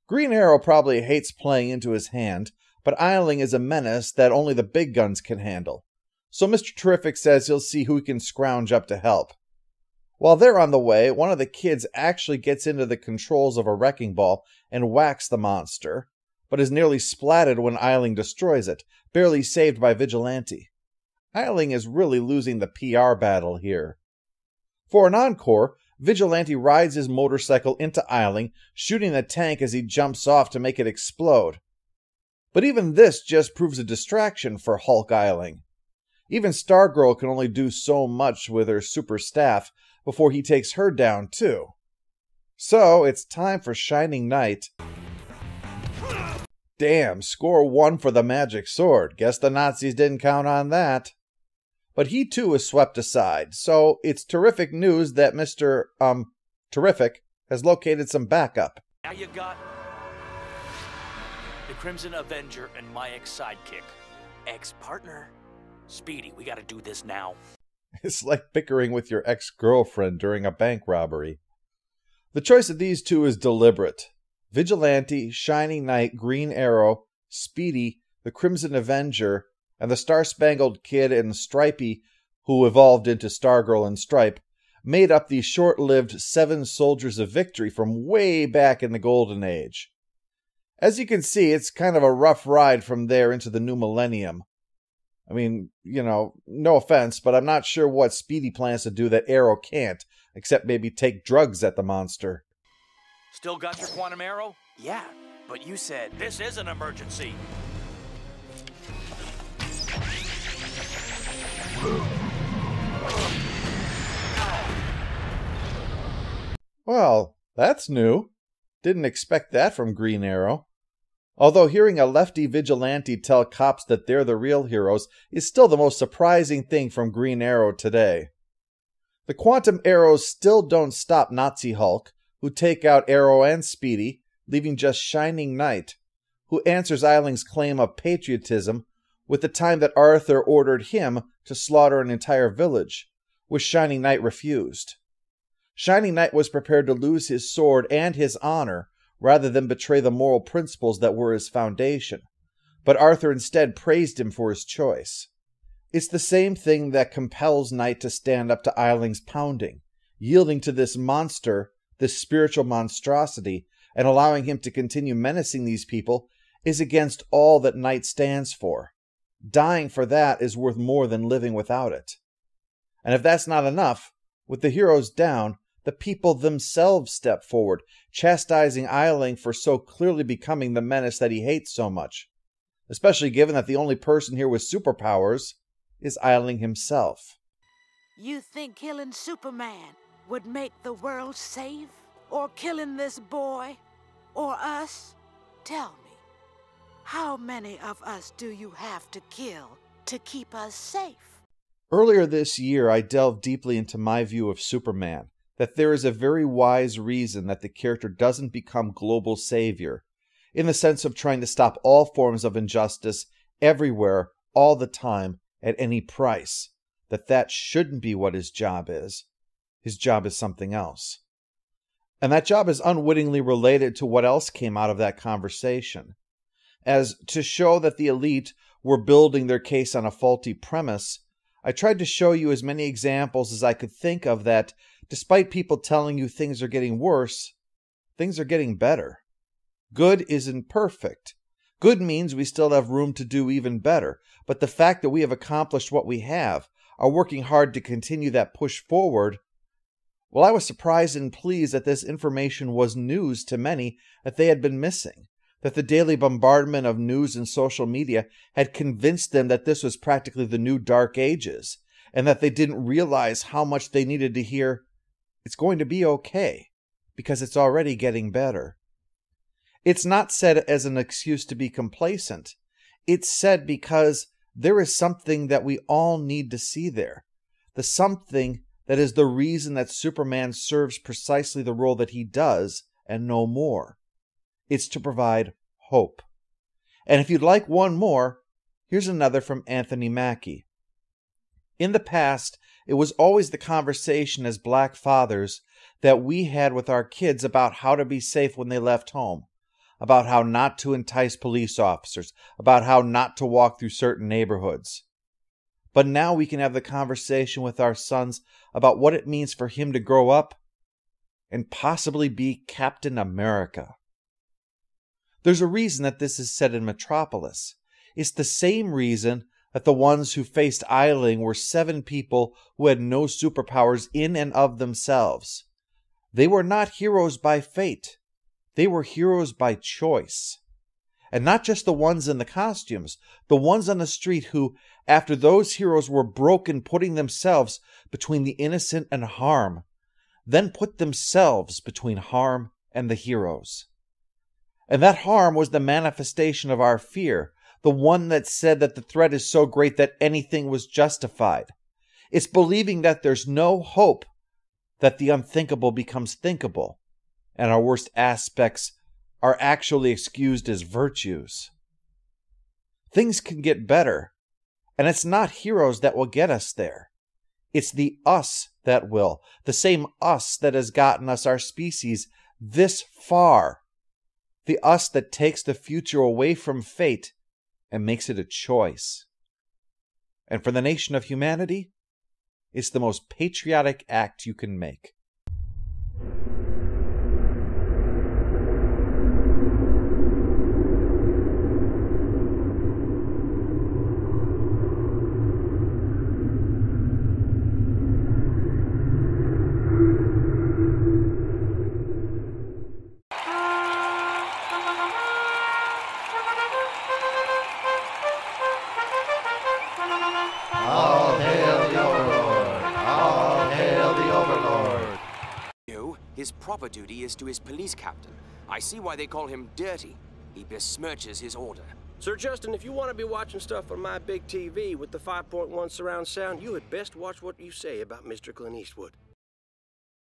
Green Arrow probably hates playing into his hand, but Eiling is a menace that only the big guns can handle. So Mr. Terrific says he'll see who he can scrounge up to help. While they're on the way, one of the kids actually gets into the controls of a wrecking ball and whacks the monster, but is nearly splatted when Eiling destroys it, barely saved by Vigilante. Eiling is really losing the PR battle here. For an encore, Vigilante rides his motorcycle into Eiling, shooting the tank as he jumps off to make it explode. But even this just proves a distraction for Hulk Eiling. Even Stargirl can only do so much with her super staff before he takes her down too. So it's time for Shining Knight. Damn, score 1 for the magic sword. Guess the Nazis didn't count on that. But he too is swept aside, so it's terrific news that Mr. Terrific has located some backup. Now you got the Crimson Avenger and my ex-sidekick. Ex-partner. Speedy, we gotta do this now. It's like bickering with your ex-girlfriend during a bank robbery. The choice of these two is deliberate. Vigilante, Shining Knight, Green Arrow, Speedy, the Crimson Avenger, and the Star-Spangled Kid and Stripey, who evolved into Stargirl and Stripe, made up the short-lived 7 Soldiers of Victory from way back in the Golden Age. As you can see, it's kind of a rough ride from there into the new millennium. I mean, no offense, but I'm not sure what Speedy plans to do that Arrow can't, except maybe take drugs at the monster. Still got your quantum arrow? Yeah, but you said... This is an emergency. Well, that's new. Didn't expect that from Green Arrow. Although hearing a lefty vigilante tell cops that they're the real heroes is still the most surprising thing from Green Arrow today. The quantum arrows still don't stop Nazi Hulk, who take out Arrow and Speedy, leaving just Shining Knight, who answers Eiling's claim of patriotism with the time that Arthur ordered him to slaughter an entire village, which Shining Knight refused. Shining Knight was prepared to lose his sword and his honor rather than betray the moral principles that were his foundation, but Arthur instead praised him for his choice. It's the same thing that compels Knight to stand up to Eiling's pounding, yielding to this monster, this spiritual monstrosity, and allowing him to continue menacing these people is against all that Knight stands for. Dying for that is worth more than living without it. And if that's not enough, with the heroes down, the people themselves step forward, chastising Eiling for so clearly becoming the menace that he hates so much, especially given that the only person here with superpowers is Eiling himself. You think killing Superman would make the world safe? Or killing this boy? Or us? Tell me, how many of us do you have to kill to keep us safe? Earlier this year, I delved deeply into my view of Superman, that there is a very wise reason that the character doesn't become global savior, in the sense of trying to stop all forms of injustice everywhere, all the time, at any price, that shouldn't be what his job is. His job is something else. And that job is unwittingly related to what else came out of that conversation. As to show that the elite were building their case on a faulty premise, I tried to show you as many examples as I could think of that, despite people telling you things are getting worse, things are getting better. Good isn't perfect. Good means we still have room to do even better, but the fact that we have accomplished what we have, are working hard to continue that push forward, well, I was surprised and pleased that this information was news to many that they had been missing, that the daily bombardment of news and social media had convinced them that this was practically the new Dark Ages, and that they didn't realize how much they needed to hear, it's going to be okay, because it's already getting better. It's not said as an excuse to be complacent. It's said because there is something that we all need to see there. The something that is the reason that Superman serves precisely the role that he does, and no more. It's to provide hope. And if you'd like one more, here's another from Anthony Mackie. In the past, it was always the conversation as black fathers that we had with our kids about how to be safe when they left home. about how not to entice police officers, about how not to walk through certain neighborhoods. But now we can have the conversation with our sons about what it means for him to grow up and possibly be Captain America. There's a reason that this is set in Metropolis. It's the same reason that the ones who faced idling were 7 people who had no superpowers in and of themselves. They were not heroes by fate. They were heroes by choice. And not just the ones in the costumes, the ones on the street who, after those heroes were broken putting themselves between the innocent and harm, then put themselves between harm and the heroes. And that harm was the manifestation of our fear, the one that said that the threat is so great that anything was justified. It's believing that there's no hope, that the unthinkable becomes thinkable, and our worst aspects are actually excused as virtues. Things can get better, and it's not heroes that will get us there. It's the us that will, the same us that has gotten us, our species, this far. The us that takes the future away from fate and makes it a choice. And for the nation of humanity, it's the most patriotic act you can make. All hail the Overlord! All hail the Overlord! His proper duty is to his police captain. I see why they call him dirty. He besmirches his order. Sir Justin, if you want to be watching stuff on my big TV with the 5.1 surround sound, you had best watch what you say about Mr. Clint Eastwood.